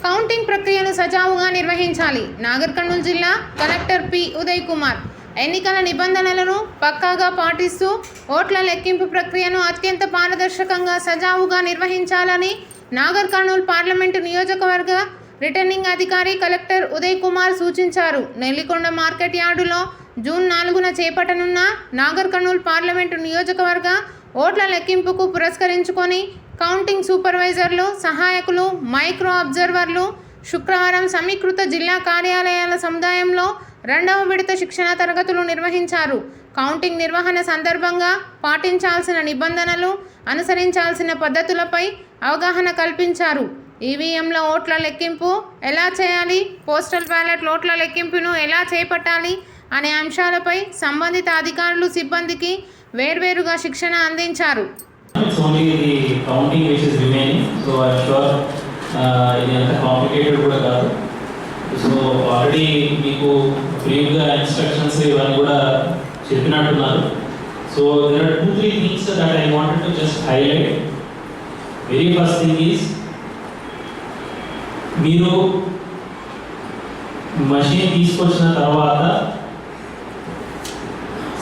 Counting ప్రక్రియను సజావుగా నిర్వహించాలి. నాగర్ కర్నూలు జిల్లా కలెక్టర్ పి. ఉదయ్ కుమార్ ఎన్నికల నిబంధనలను పక్కాగా పాటిస్తూ ఓట్ల లెక్కింపు ప్రక్రియను అత్యంత పారదర్శకంగా సజావుగా నిర్వహించాలని నాగర్ కర్నూలు పార్లమెంటు నియోజకవర్గ రిటర్నింగ్ అధికారి కలెక్టర్ ఉదయ్ కుమార్ సూచించారు. నెల్లికొండ మార్కెట్ యార్డులో జూన్ 4న చేపట్టనున్న నాగర్ కర్నూలు పార్లమెంటు నియోజకవర్గ ఓట్ల లెక్కింపుకు పురస్కరించుకొని కౌంటింగ్ సూపర్వైజర్లు, సహాయకులు, మైక్రో అబ్జర్వర్లు శుక్రవారం సమీకృత జిల్లా కార్యాలయాల సముదాయంలో 2వ విడత శిక్షణ తరగతులు నిర్వహించారు. కౌంటింగ్ నిర్వహణ సందర్భంగా పాటించాల్సిన నిబంధనలు, అనుసరించాల్సిన పద్ధతులపై అవగాహన కల్పించారు. ఈవీఎంల ఓట్ల లెక్కింపు ఎలా చేయాలి, పోస్టల్ బ్యాలెట్ ఓట్ల లెక్కింపును ఎలా చేపట్టాలి అనే అంశాలపై సంబంధిత అధికారులు, సిబ్బందికి వేర్వేరుగా శిక్షణ అందించారు. It's only the counting which is remaining, so I'm sure ఇది అంత కాంప్లికేటెడ్ కూడా కాదు. సో ఆల్రెడీ మీకు బ్రీఫ్గా ఇన్స్ట్రక్షన్స్ ఇవన్నీ కూడా చెప్పినట్టున్నారు. So there are 2-3 things that I wanted to just highlight. Very first thing is మీరు మషిన్ తీసుకొచ్చిన తర్వాత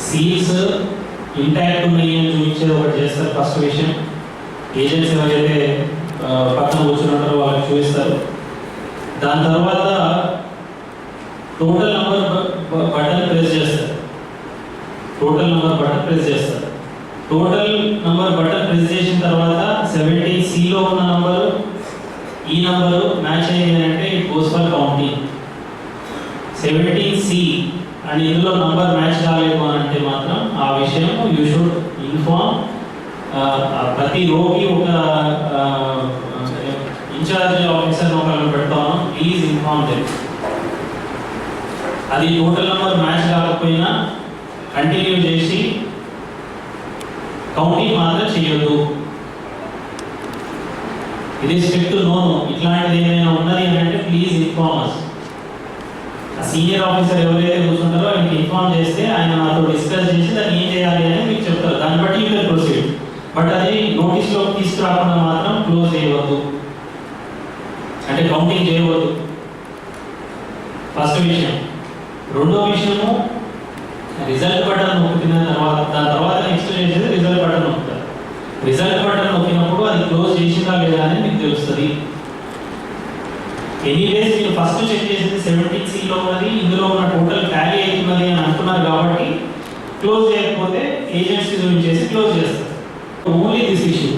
సీల్స్ ఇంటాక్ట్ ఉన్నాయి అని చూపించేది ఒకటి చేస్తారు. ఫస్ట్ విషయం, ఏజెంట్స్ ఎవరైతే పక్కన కూర్చుంటారో వాళ్ళకి చూపిస్తారు. దాని తర్వాత టోటల్ నెంబర్ బటన్ ప్రెస్ చేస్తారు. టోటల్ నెంబర్ బటన్ ప్రెస్ చేసిన తర్వాత 17Cలో ఉన్న నంబరు ఈ నంబరు మ్యాచ్ అయ్యింది అంటే it goes for counting. 17C and ఇందులో నంబర్ మ్యాచ్ కాలేదు అని అంటే మాత్రం ఆ విషయం యూ షుడ్ ఇన్ఫార్మ్. ప్రతి రోకి ఒక ఇన్ఛార్జ్ ఆఫీసర్ ఒకళ్ళు పెడతాము, ప్లీజ్ ఇన్ఫార్మ్ దెమ్. అది టోటల్ నెంబర్ మ్యాచ్ కాకపోయినా కంటిన్యూ చేసి కౌంటింగ్ మాత్రం చేయొద్దు. ఇది స్ట్రిక్ట్ నోను. ఇట్లాంటిది ఏమైనా ఉన్నది అంటే please inform us. Senior officer ఎవరైతే కూర్చుంటారో ఆయనకి ఇన్ఫార్మ్ చేస్తే ఆయన నాతో డిస్కస్ చేసి దాన్ని ఏం చేయాలి అని మీకు చెప్తారు. దాన్ని బట్టి యూ కెన్ ప్రొసీడ్. బట్ అది నోటీస్లోకి తీసుకురాకుండా మాత్రం క్లోజ్ చేయవద్దు, అంటే కౌంటింగ్ చేయవద్దు. ఫస్ట్ విషయం. రెండో విషయము, రిజల్ట్ బటన్ నొక్కిన తర్వాత దాని తర్వాత నెక్స్ట్ చేసేది రిజల్ట్ బటన్ నొక్కుతారు. రిజల్ట్ బటన్ నొక్కినప్పుడు అది క్లోజ్ చేసిందా లేదా అని మీకు తెలుస్తుంది. ఎనీవేస్ మీరు ఫస్ట్ చెక్ చేసింది 17Cలో ఉన్నది, ఇందులో ఉన్న టోటల్ టాలీ అవుతున్నది అని అంటున్నారు కాబట్టి క్లోజ్ చేయకపోతే ఏజెన్సీ చూపించేసి క్లోజ్ చేస్తారు. Only this issue,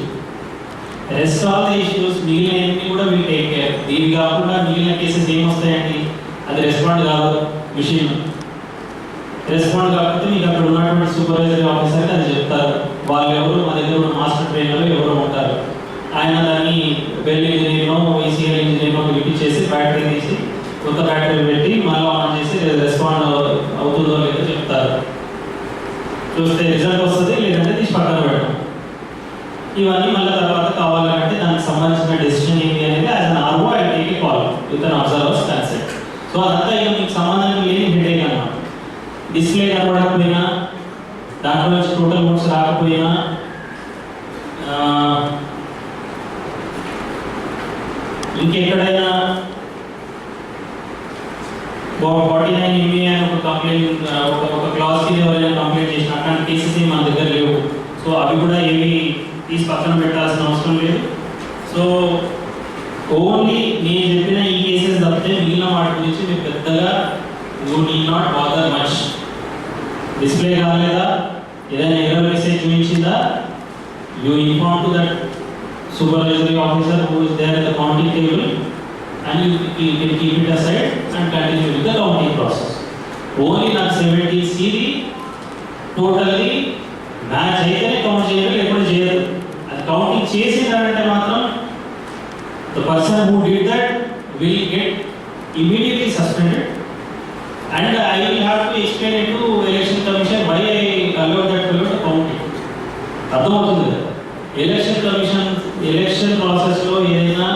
rest all the issues మిగిలినవన్నీ కూడా వీళ్ళు టేక్ కేర్. దీని కాకుండా మిగిలిన కేసెస్ ఏమొస్తాయండి, అది రెస్పాండ్ కాదు. మిషన్ రెస్పాండ్ కాకపోతే మీకు అక్కడ ఉన్నటువంటి సూపర్వైజరీ ఆఫీసర్కి అది చెప్తారు. వాళ్ళు ఎవరు, మా దగ్గర ఉన్న మాస్టర్ ట్రైనర్లు ఎవరు ఉంటారు, ఆయన దాన్ని బెల్ ఇంజనీర్నో ఈసీఎల్ ఇంజనీర్నో పిలిపించేసి బ్యాటరీ తీసి కొత్త బ్యాటరీ పెట్టి మళ్ళీ ఆన్ చేసి రెస్పాండ్ అవుతుందో లేదో చెప్తారు. చూస్తే రిజల్ట్ వస్తుంది, లేదంటే తీసి పక్కన పెట్టడం. ఇవన్నీ మళ్ళీ తర్వాత కావాలంటే దానికి సంబంధించిన డెసిషన్ ఏంటి అనేది as an RO I take a call with an observers concept. So అదంతా ఇక మీకు సంబంధం లేని హెడేక్ అన్నమాట. డిస్ప్లే కనబడకపోయినా, దాంట్లో నుంచి టోటల్ నోట్స్ రాకపోయినా, ఇంకెక్కడైనా 49 MA అని ఒక కంప్లైంట్, ఒక క్లాస్ కి ఎవరైనా కంప్లైంట్ చేసిన అట్లాంటి కేసెస్ మన దగ్గర లేవు. సో అవి కూడా ఏమి తీసి పక్కన పెట్టాల్సిన అవసరం లేదు. సో ఓన్లీ నేను చెప్పిన ఈ కేసెస్ తప్పితే మిగిలిన వాటి గురించి మీరు పెద్దగా you need not bother much. Display కాలేదా, ఏదైనా ఎర్రర్ మెసేజ్ చూపించిందా, you inform to that supervisory officer who is there at the counting table, and you can keep it aside and continue with the counting process. Only not 17C totally match ayitene count cheyali eppudu cheyadu. Ad counting chesinadante matram the person who did that will get immediately suspended, and I will have to explain it to election commission why I allowed that fellow to count it. అర్థమవుతుంది కదా. Election ప్రాసెస్లో ఏదైనా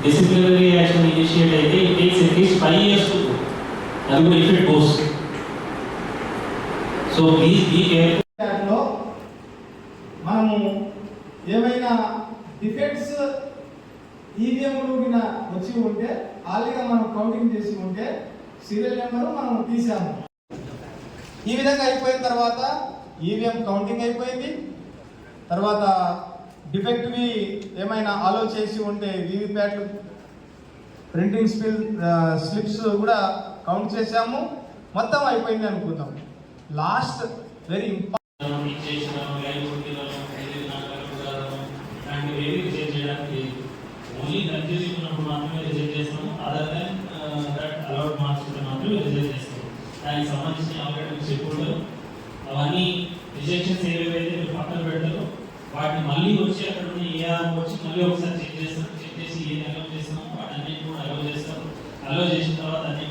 disciplinary action initiate అయితే it takes అట్లీస్ట్ 5 years to go. అది కూడా if it goes. So please be careful. ఏమైనా defects ఈవీఎంలు వచ్చి ఉంటే ఆల్రెడీ మనం కౌంటింగ్ చేసి ఉంటే సీరియల్ నెంబర్ మనం తీసాము. ఈ విధంగా అయిపోయిన తర్వాత ఈవీఎం కౌంటింగ్ అయిపోయింది. తర్వాత డిఫెక్ట్వి ఏమైనా అలో చేసి ఉంటే వీవీప్యాట్లు ప్రింటింగ్ స్లిప్స్ కూడా కౌంట్ చేసాము. మొత్తం అయిపోయింది అనుకుందాం. Last very important only confusing ఉన్నప్పుడు మాత్రమే రిజెక్ట్ చేస్తాము. Other than that allowed marks మాత్రమే రిజెక్ట్ చేస్తాము. దానికి సంబంధించిన ఆల్రెడీ చెప్పుడు అవన్నీ రిజెక్షన్స్ ఏవైతే మీరు పక్కన పెడతారో వాటిని మళ్ళీ వచ్చి అక్కడ ఉన్న ఏఆర్ వచ్చి మళ్ళీ ఒకసారి చెక్ చేస్తారు. చెక్ చేసి ఏది అలౌ చేస్తున్నామో వాటన్నిటి కూడా అలౌ చేస్తారు. అలౌ చేసిన తర్వాత అన్ని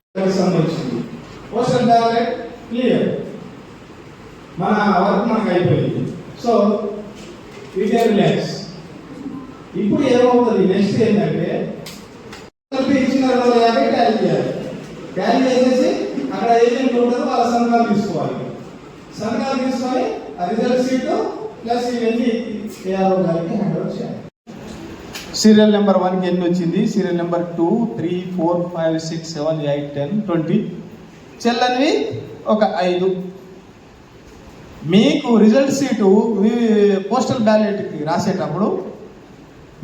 పోస్టల్ బ్యాలెట్ క్లియర్, మన వర్క్ మనకు అయిపోయింది. So you can relax. ఇప్పుడు ఏమవుతుంది, నెక్స్ట్ ఏంటంటే ఇచ్చిన 250 ట్యాలీ చేయాలి. ట్యాలీ చేసేసి అక్కడ ఏజెంట్ ఉంటారు, వాళ్ళ సంతకాలు తీసుకోవాలి. సంతకాలు తీసుకొని ఆ రిజల్ట్ షీట్ ప్లస్ ఇవన్నీ ఏఆర్ఓ గారికి హ్యాండ్ ఓవర్ చేయాలి. సీరియల్ నెంబర్ 1కి ఎన్ని వచ్చింది, సీరియల్ నెంబర్ 2, 3, 4, 5, 6, 7, 8, 10, 20, చెల్లనివి ఒక 5. మీకు రిజల్ట్ షీటు పోస్టల్ బ్యాలెట్కి రాసేటప్పుడు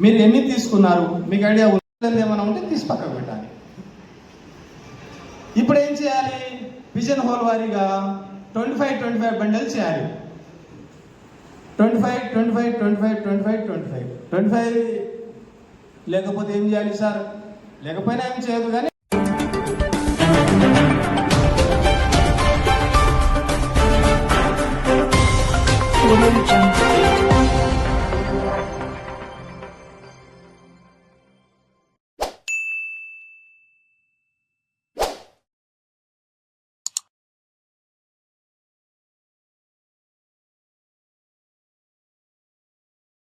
మీరు ఎన్ని తీసుకున్నారు మీకు ఐడియా ఉందని ఏమైనా ఉంటే తీసి పక్కకు పెట్టాలి. ఇప్పుడు ఏం చేయాలి, విజన్ హోల్ వారీగా 25 బండల్ చేయాలి. 25 లేకపోతే ఏం చేయాలి సార్, లేకపోయినా ఏం చేయదు కానీ